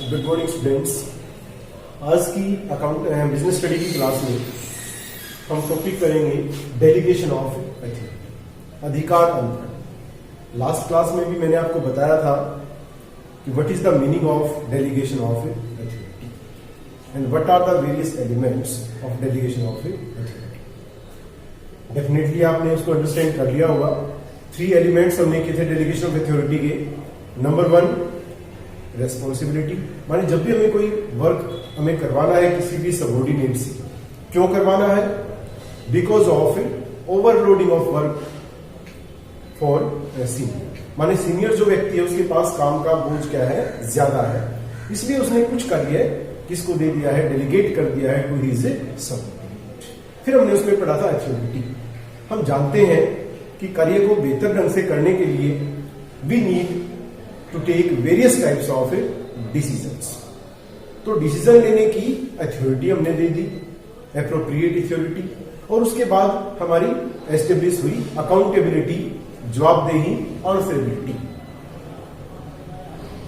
Good morning students. आज की business study की क्लास में हम टॉपिक करेंगे डेलीगेशन ऑफ अथॉरिटी, अधिकार अंतरण। लास्ट क्लास में भी मैंने आपको बताया था कि what is the meaning of delegation of authority and what are the various elements of delegation of authority. Definitely आपने उसको अंडरस्टैंड कर लिया होगा। 3 एलिमेंट्स हमने किए थे डेलीगेशन ऑफ अथॉरिटी के। नंबर 1 रेस्पॉन्सिबिलिटी, माने जब भी हमें कोई वर्क हमें करवाना है किसी भी सबऑर्डिनेट से, क्यों करवाना है? Because of overloading of work for senior, माने सीनियर जो व्यक्ति है उसके पास काम का बोझ क्या है, ज्यादा है, इसलिए उसने कुछ कार्य किसको दे दिया है, डेलीगेट कर दिया है टू हिज सबऑर्डिनेट। फिर हमने उसमें पढ़ा था अथॉरिटी। हम जानते हैं कि कार्य को बेहतर ढंग से करने के लिए we need to take various types of decisions. तो डिसीजन लेने की अथॉरिटी हमने दे दी, एप्रोप्रिएट अथॉरिटी, और उसके बाद हमारी एस्टेब्लिश हुई अकाउंटेबिलिटी, जवाबदेही, आंसरेबिलिटी।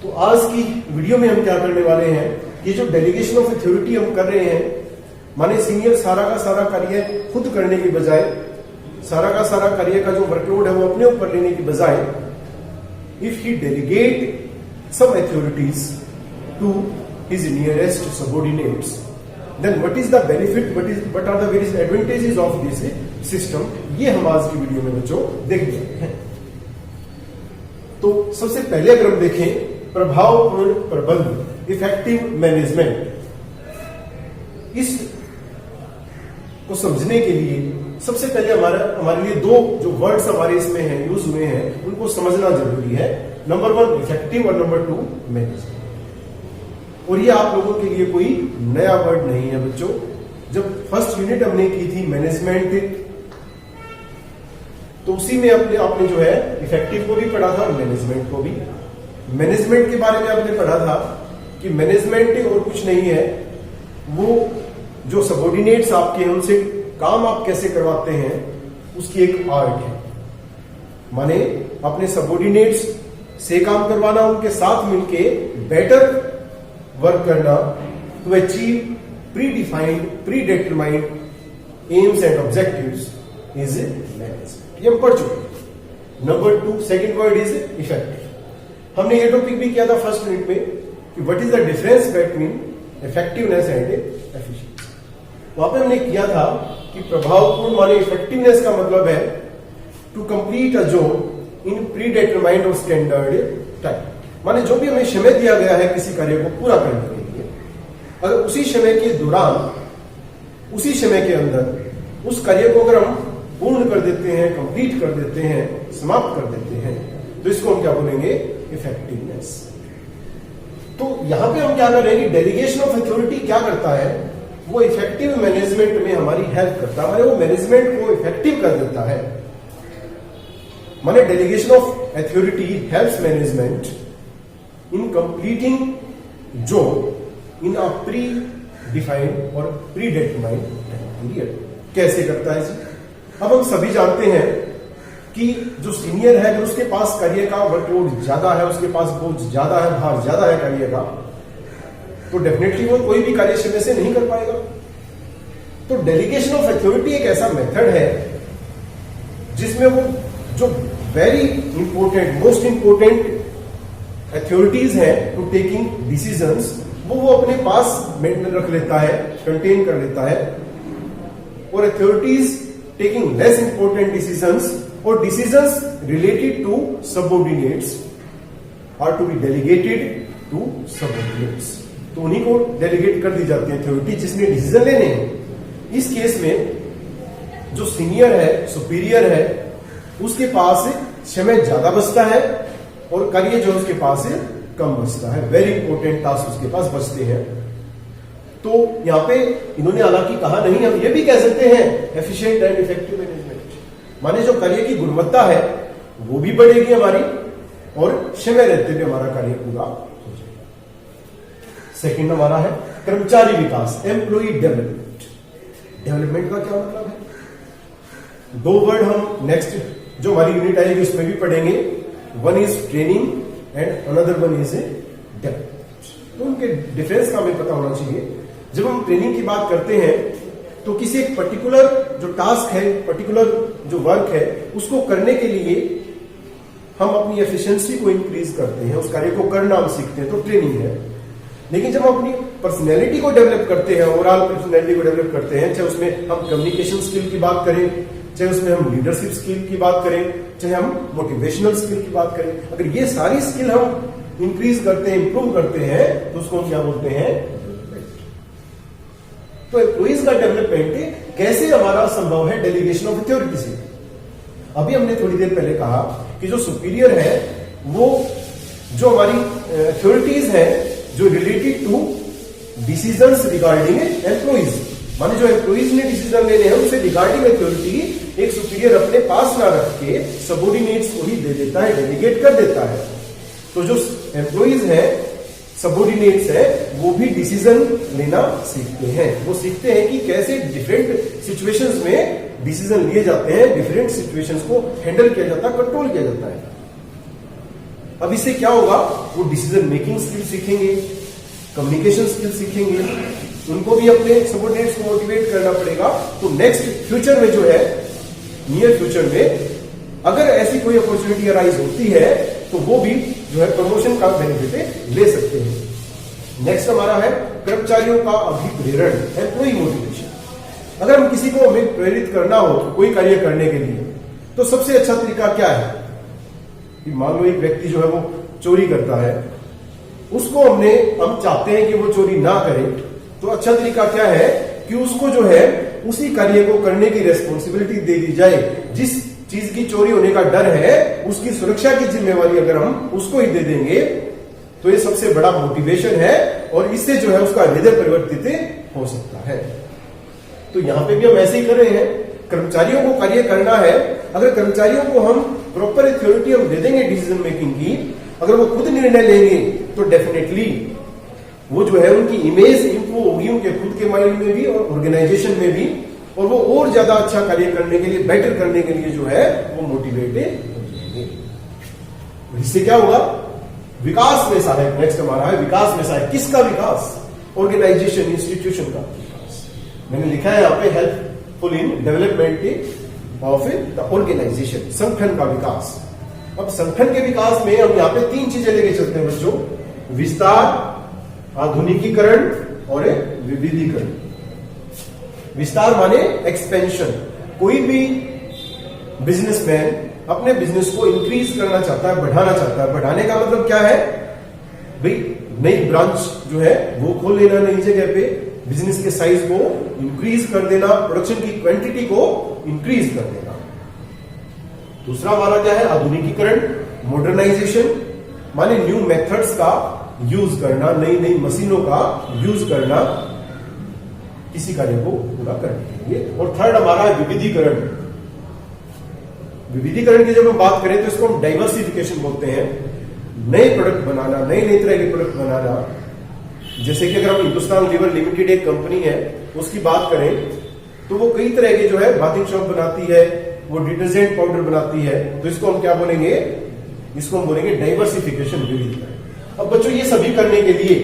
तो आज की वीडियो में हम क्या करने वाले हैं, ये जो डेलीगेशन ऑफ अथॉरिटी हम कर रहे हैं, माने सीनियर सारा का सारा कार्य खुद करने की बजाय, सारा का सारा कार्य का जो वर्कलोड है वो अपने ऊपर लेने की बजाय, if he delegate some authorities to his nearest subordinates, then what is the benefit, what are the various advantages of this system, ये हम आज की वीडियो में बच्चों देखेंगे। तो सबसे पहले अगर हम देखें प्रभावपूर्ण प्रबंध, इफेक्टिव मैनेजमेंट, इस को समझने के लिए सबसे पहले हमारे लिए 2 जो वर्ड्स हमारे इसमें हैं, यूज हुए हैं, उनको समझना जरूरी है। नंबर 1 इफेक्टिव और नंबर 2 मैनेजमेंट। और ये आप लोगों के लिए कोई नया वर्ड नहीं है बच्चों। जब फर्स्ट यूनिट हमने की थी मैनेजमेंट, तो उसी में आपने जो है इफेक्टिव को भी पढ़ा था और मैनेजमेंट को भी। मैनेजमेंट के बारे में आपने पढ़ा था कि मैनेजमेंट और कुछ नहीं है, वो जो सबऑर्डिनेट्स आपके हैं उनसे काम आप कैसे करवाते हैं, उसकी एक आर्ट है। माने अपने सबऑर्डिनेट्स से काम करवाना, उनके साथ मिलके बेटर वर्क करना to achieve predefined, predetermined aims and objectives is management. ये हम पढ़ चुके हैं। Number 2 second word is effective. हमने ये टॉपिक भी किया था फर्स्ट यूनिट में कि what is the difference between effectiveness and efficiency. वहां पे हमने किया था कि प्रभावपूर्ण माने इफेक्टिवनेस का मतलब है to complete a job in predetermined और स्टैंडर्ड टाइम। माने जो भी हमें समय दिया गया है किसी कार्य को पूरा करने के लिए, अगर उसी समय के दौरान, उसी समय के अंदर उस कार्य को अगर हम पूर्ण कर देते हैं, कंप्लीट कर देते हैं, समाप्त कर देते हैं, तो इसको हम क्या बोलेंगे, इफेक्टिवनेस। तो यहां पे हम क्या कर रहे हैं कि डेलीगेशन ऑफ अथॉरिटी क्या करता है, वो इफेक्टिव मैनेजमेंट में हमारी हेल्प करता है, माने वो मैनेजमेंट को इफेक्टिव कर देता है। माने delegation of authority helps management in completing job in a pre defined और प्री डिटरमाइंड पीरियड। कैसे करता है जी? अब हम सभी जानते हैं कि जो सीनियर है, अगर उसके पास कार्य का वर्कलोड ज्यादा है, उसके पास बोझ ज्यादा है, भार ज्यादा है कार्य का, तो डेफिनेटली वो कोई भी कार्य समय से नहीं कर पाएगा। तो डेलीगेशन ऑफ अथॉरिटी एक ऐसा मेथड है जिसमें वो जो very important, most important authorities है टू टेकिंग डिसीजंस, वो अपने पास मेंटेन रख लेता है, कंटेन कर लेता है। और authorities taking less important decisions और decisions related to subordinates are to be delegated to subordinates. तो उन्हीं को डेलीगेट कर दी जाती है अथॉरिटी जिसने डिसीजन लेने हैं। इस केस में जो सीनियर है, सुपीरियर है, उसके पास समय ज्यादा बचता है और कार्य जो उसके पास कम बचता है। वेरी इंपॉर्टेंट टास्क उसके पास बचते हैं। तो यहां पे इन्होंने हालांकि कहा नहीं, हम ये भी कह सकते हैं एफिशिएंट एंड इफेक्टिव मैनेजमेंट, माने जो कार्य की गुणवत्ता है वो भी बढ़ेगी हमारी और समय रहते हुए हमारा कार्य पूरा। सेकंड हमारा है कर्मचारी विकास, एम्प्लॉय डेवलपमेंट। डेवलपमेंट का क्या मतलब है? 2 वर्ड हम नेक्स्ट जो हमारी यूनिट आएगी उसमें भी पढ़ेंगे। One is training and another one is development. तो उनके डिफरेंस का हमें पता होना चाहिए। जब हम ट्रेनिंग की बात करते हैं तो किसी एक पर्टिकुलर जो टास्क है, पर्टिकुलर जो वर्क है, उसको करने के लिए हम अपनी एफिशिएंसी को इंक्रीज करते हैं, उस कार्य को करना हम सीखते हैं, तो ट्रेनिंग है। लेकिन जब हम अपनी पर्सनैलिटी को डेवलप करते हैं, ओवरऑल पर्सनैलिटी को डेवलप करते हैं, चाहे उसमें हम कम्युनिकेशन स्किल की बात करें, चाहे उसमें हम लीडरशिप स्किल की बात करें, चाहे हम मोटिवेशनल स्किल की बात करें, अगर ये सारी स्किल हम इंक्रीज करते हैं, इंप्रूव करते हैं, तो उसको हम क्या बोलते हैं? तो एम्प्लॉइज का डेवलपमेंट कैसे हमारा संभव है? डेलीगेशन ऑफ अथॉरिटी से। अभी हमने थोड़ी देर पहले कहा कि जो सुपीरियर है वो जो हमारी अथॉरिटीज है जो related to decisions regarding employees, माने जो एम्प्लॉइज ने डिसीजन लेने हैं उनसे रिगार्डिंग अथॉरिटी एक सुपीरियर अपने पास ना रख के सबॉर्डिनेट्स को ही दे देता है, डेलीगेट कर देता है। तो जो एम्प्लॉइज है, सबॉर्डिनेट्स है, वो भी डिसीजन लेना सीखते हैं। वो सीखते हैं कि कैसे डिफरेंट सिचुएशंस में डिसीजन लिए जाते हैं, डिफरेंट सिचुएशंस को हैंडल किया जाता है, कंट्रोल किया जाता है। अब इससे क्या होगा? वो डिसीजन मेकिंग स्किल सीखेंगे, कम्युनिकेशन स्किल सीखेंगे, उनको भी अपने सबॉर्डिनेट्स को मोटिवेट करना पड़ेगा। तो नेक्स्ट फ्यूचर में जो है, नियर फ्यूचर में अगर ऐसी कोई अपॉर्चुनिटी अराइज होती है तो वो भी जो है प्रमोशन का बेनिफिट ले सकते हैं। नेक्स्ट हमारा है कर्मचारियों का अभिप्रेरण, एम्प्लॉय मोटिवेशन। अगर हम किसी को हमें प्रेरित करना हो कोई कार्य करने के लिए, तो सबसे अच्छा तरीका क्या है? मान लो एक व्यक्ति जो है वो चोरी करता है, उसको हम चाहते हैं कि वो चोरी ना करे, तो अच्छा तरीका क्या है कि उसको जो है उसी कार्य को करने की रेस्पॉन्सिबिलिटी दे दी जाए। जिस चीज की चोरी होने का डर है, उसकी सुरक्षा की जिम्मेवारी अगर हम उसको ही दे देंगे, तो ये सबसे बड़ा मोटिवेशन है और इससे जो है उसका हृदय परिवर्तित हो सकता है। तो यहां पे भी हम ऐसे ही कर रहे हैं, कर्मचारियों को कार्य करना है। अगर कर्मचारियों को हम प्रॉपर अथॉरिटी हम दे देंगे डिसीजन मेकिंग की, अगर वो खुद निर्णय लेंगे, तो डेफिनेटली वो जो है उनकी इमेज इंप्रूव होगी, उनके खुद के माइंड में भी और ऑर्गेनाइजेशन में भी, और वो और ज्यादा अच्छा कार्य करने के लिए, बेटर करने के लिए जो है वो मोटिवेटेड हो जाएंगे। इससे क्या होगा? विकास में सहायक। नेक्स्ट हमारा है विकास में सहायक। किसका विकास? ऑर्गेनाइजेशन, इंस्टीट्यूशन का विकास। मैंने लिखा है यहाँ पे helpful in development of the organisation, संगठन का विकास। अब संगठन के विकास में हम यहाँ पे 3 चीजें लेके चलते हैं बच्चों: विस्तार, आधुनिकीकरण और विविधीकरण। विस्तार माने एक्सपेंशन। कोई भी बिजनेसमैन अपने बिजनेस को इंक्रीज करना चाहता है, बढ़ाना चाहता है। बढ़ाने का मतलब क्या है भाई? नई ब्रांच जो है वो खोल लेना नई जगह पे, बिजनेस के साइज को इंक्रीज कर देना, प्रोडक्शन की क्वांटिटी को इंक्रीज कर देना। दूसरा हमारा क्या है? आधुनिकीकरण, मॉडर्नाइजेशन, माने न्यू मेथड्स का यूज करना, नई नई मशीनों का यूज करना किसी कार्य को पूरा करने के लिए। और थर्ड हमारा है विविधीकरण। विविधीकरण की जब हम बात करें तो इसको हम डाइवर्सिफिकेशन बोलते हैं। नए प्रोडक्ट बनाना, नए नए तरह के प्रोडक्ट बनाना। जैसे कि अगर हम हिंदुस्तान लीवर लिमिटेड एक कंपनी है, उसकी बात करें तो वो कई तरह के जो है बाथिंग सोप बनाती है, वो डिटर्जेंट पाउडर बनाती है। तो इसको हम क्या बोलेंगे? इसको हम बोलेंगे डाइवर्सिफिकेशन, विविधीकरण। अब बच्चों ये सभी करने के लिए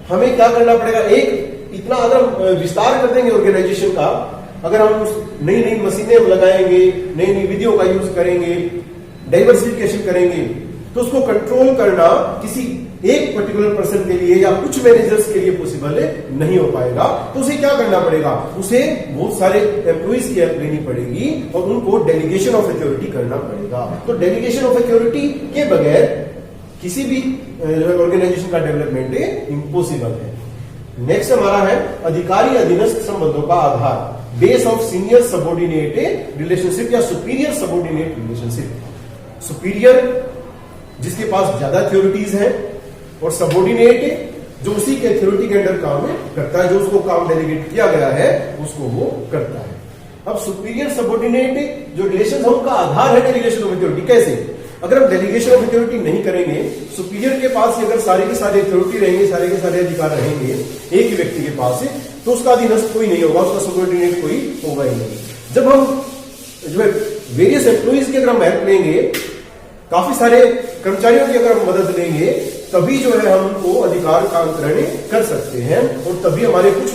हमें क्या करना पड़ेगा? एक इतना अगर हम विस्तार कर देंगे ऑर्गेनाइजेशन का, अगर हम नई नई मशीनें लगाएंगे, नई नई विधियों का यूज करेंगे, डाइवर्सिफिकेशन करेंगे, तो उसको कंट्रोल करना किसी एक पर्टिकुलर पर्सन के लिए या कुछ मैनेजर्स के लिए पॉसिबल नहीं हो पाएगा। तो उसे क्या करना पड़ेगा? उसे बहुत सारे एम्प्लॉइज की हेल्प लेनी पड़ेगी और उनको डेलीगेशन ऑफ अथॉरिटी करना पड़ेगा। तो डेलीगेशन ऑफ अथॉरिटी के बगैर किसी भी ऑर्गेनाइजेशन का डेवलपमेंट इम्पॉसिबल है। नेक्स्ट हमारा है अधिकारी अधीनस्थ संबंधों का आधार, base of senior subordinate relationship या सुपीरियर सबॉर्डिनेट रिलेशनशिप। सुपीरियर जिसके पास ज्यादा अथॉरिटीज है, और सबॉर्डिनेट जो उसी के अथॉरिटी के अंडर काम करता है, जो उसको काम डेलीगेट किया गया है उसको वो करता है। अब सुपीरियर सबॉर्डिनेट जो रिलेशन है उनका आधार है डेलीगेशन ऑफ अथॉरिटी। कैसे? अगर हम डेलीगेशन ऑफ अथॉरिटी नहीं करेंगे, सुपीरियर के पास अगर सारे के सारे अथॉरिटी रहेंगे, सारे के सारे अधिकार रहेंगे एक ही व्यक्ति के पास, तो उसका अधीनस्थ कोई नहीं होगा, उसका सबॉर्डिनेट कोई होगा ही नहीं। जब हम जो है वेरियस एम्प्लॉइज की अगर हम हेल्प लेंगे, काफी सारे कर्मचारियों की अगर हम मदद लेंगे, तभी जो है हम उनको अधिकार का अंतरण कर सकते हैं, और तभी हमारे कुछ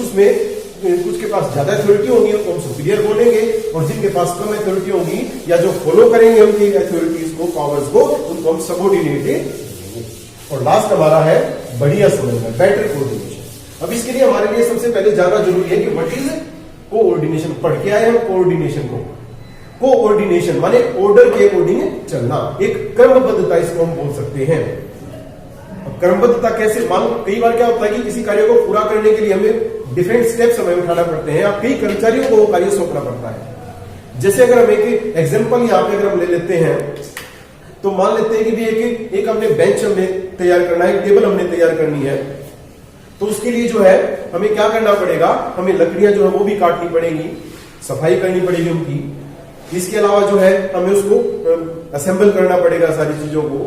के पास ज्यादा अथॉरिटी होगी तो हम सुपीरियर बोलेंगे, और जिनके पास कम अथॉरिटी होगी या जो फॉलो करेंगे उनकी अथॉरिटीज को, पावर्स को, उनको हम सबऑर्डिनेट। और लास्ट हमारा है बढ़िया समझना, बेटर कोऑर्डिनेशन। अब इसके लिए हमारे लिए सबसे पहले जानना जरूरी है कि व्हाट इज कोऑर्डिनेशन। पढ़ के आए हम कोऑर्डिनेशन को। कोऑर्डिनेशन माने ऑर्डर के अकॉर्डिंग चलना, एक क्रमबद्धता इसको हम बोल सकते हैं। अब क्रमबद्धता कैसे, मान लो कई बार क्या होता है कि किसी कार्य को पूरा करने के लिए हमें डिफरेंट स्टेप्स हमें उठाना पड़ते हैं, अब कई कर्मचारियों को वो कार्य सौंपना पड़ता है। जैसे अगर हम एक एग्जाम्पल यहाँ पे अगर हम ले लेते हैं, तो मान लेते हैं कि भी एक हमने बेंच हमने तैयार करना है, एक टेबल हमने तैयार करनी है, तो उसके लिए जो है हमें क्या करना पड़ेगा, हमें लकड़ियां जो है वो भी काटनी पड़ेगी, सफाई करनी पड़ेगी उनकी। इसके अलावा जो है हमें उसको असेंबल करना पड़ेगा सारी चीजों को।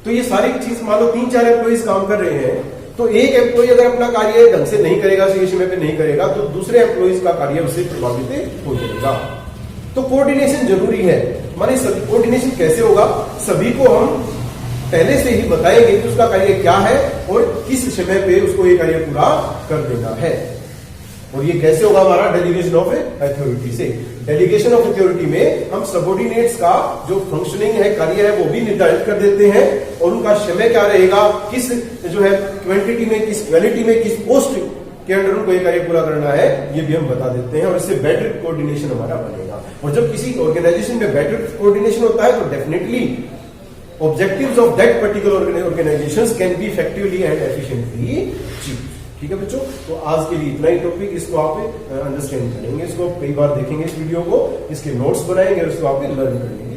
तो ये सारी चीज मान लो 3-4 एम्प्लॉइज काम कर रहे हैं, तो एक एम्प्लॉय अगर अपना कार्य ढंग से नहीं करेगा, सही समय पे नहीं करेगा, तो दूसरे एम्प्लॉइज का कार्य उससे प्रभावित हो जाएगा। तो कोऑर्डिनेशन जरूरी है। माने कोऑर्डिनेशन कैसे होगा, सभी को हम पहले से ही बताएंगे कि उसका कार्य क्या है और किस समय पे उसको ये कार्य पूरा कर देना है। और ये कैसे होगा, हमारा डेलीगेशन ऑफ अथॉरिटी से। डेलीगेशन ऑफ अथॉरिटी में हम सबऑर्डिनेट्स का जो फंक्शनिंग है, कार्य है, वो भी निर्धारित कर देते हैं, और उनका समय क्या रहेगा, किस जो है क्वांटिटी में, किस क्वालिटी में, किस पोस्ट के अंडर उनको ये कार्य पूरा करना है, ये भी हम बता देते हैं। और इससे बेटर कोऑर्डिनेशन हमारा बनेगा। और जब किसी ऑर्गेनाइजेशन में बेटर कोऑर्डिनेशन होता है तो definitely objectives of that particular organisations can be effectively and efficiently achieved. ठीक है बच्चों, तो आज के लिए इतना ही टॉपिक, इसको आप अंडरस्टैंड करेंगे, इसको कई बार देखेंगे इस वीडियो को, इसके नोट्स बनाएंगे और इसको आप लर्न करेंगे।